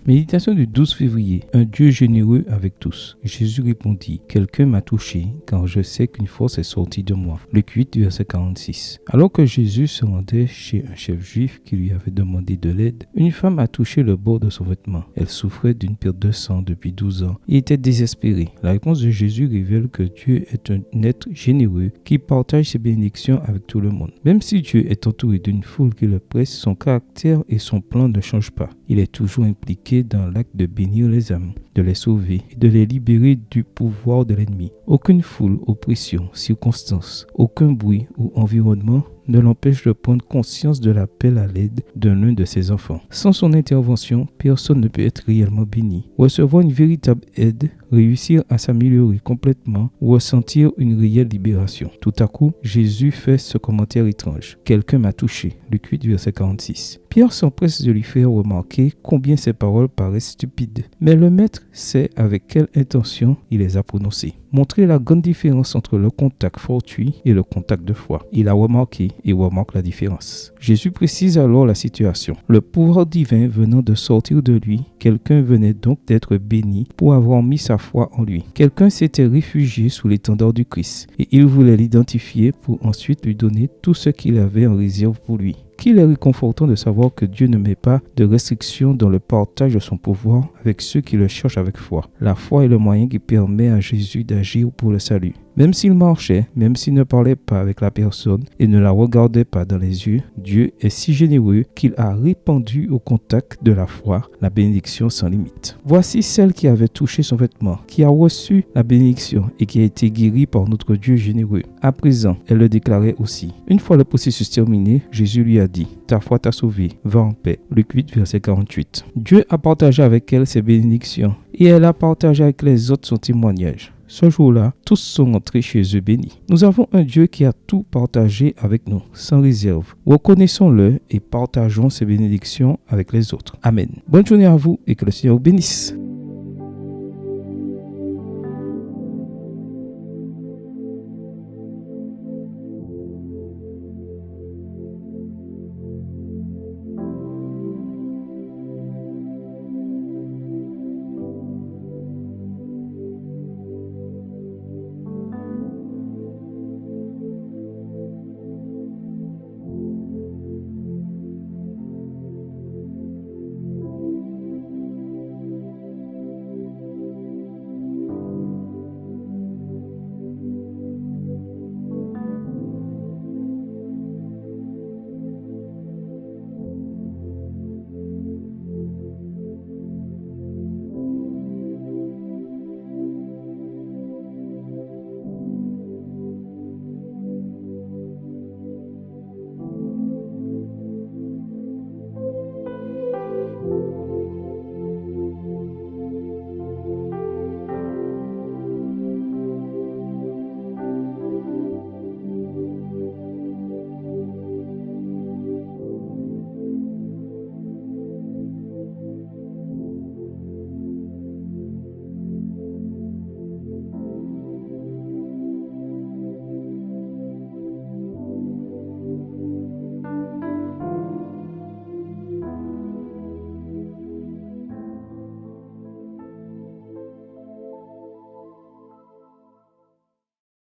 Méditation du 12 février. Un Dieu généreux avec tous. Jésus répondit, « Quelqu'un m'a touché, car je sais qu'une force est sortie de moi. » Luc 8, verset 46. Alors que Jésus se rendait chez un chef juif qui lui avait demandé de l'aide, une femme a touché le bord de son vêtement. Elle souffrait d'une perte de sang depuis 12 ans et était désespérée. La réponse de Jésus révèle que Dieu est un être généreux qui partage ses bénédictions avec tout le monde. Même si Dieu est entouré d'une foule qui le presse, son caractère et son plan ne changent pas. Il est toujours impliqué dans l'acte de bénir les âmes, de les sauver et de les libérer du pouvoir de l'ennemi. Aucune foule, oppression, circonstance, aucun bruit ou environnement ne l'empêche de prendre conscience de l'appel à l'aide de l'un de ses enfants. Sans son intervention, personne ne peut être réellement béni. Recevoir une véritable aide, réussir à s'améliorer complètement ou ressentir une réelle libération. Tout à coup, Jésus fait ce commentaire étrange. « Quelqu'un m'a touché. » Luc 8, verset 46. Pierre s'empresse de lui faire remarquer combien ses paroles paraissent stupides. Mais le maître sait avec quelle intention il les a prononcées. Montrer la grande différence entre le contact fortuit et le contact de foi. Il a remarqué et remarque la différence. Jésus précise alors la situation. Le pouvoir divin venant de sortir de lui, quelqu'un venait donc d'être béni pour avoir mis sa foi en lui. Quelqu'un s'était réfugié sous l'étendard du Christ et il voulait l'identifier pour ensuite lui donner tout ce qu'il avait en réserve pour lui. Qu'il est réconfortant de savoir que Dieu ne met pas de restrictions dans le partage de son pouvoir avec ceux qui le cherchent avec foi. La foi est le moyen qui permet à Jésus d'agir pour le salut. Même s'il marchait, même s'il ne parlait pas avec la personne et ne la regardait pas dans les yeux, Dieu est si généreux qu'il a répandu au contact de la foi la bénédiction sans limite. Voici celle qui avait touché son vêtement, qui a reçu la bénédiction et qui a été guérie par notre Dieu généreux. À présent, elle le déclarait aussi. Une fois le processus terminé, Jésus lui a dit, « Ta foi t'a sauvé, va en paix. » Luc 8, verset 48. Dieu a partagé avec elle ses bénédictions et elle a partagé avec les autres son témoignage. Ce jour-là, tous sont entrés chez eux bénis. Nous avons un Dieu qui a tout partagé avec nous, sans réserve. Reconnaissons-le et partageons ses bénédictions avec les autres. Amen. Bonne journée à vous et que le Seigneur vous bénisse.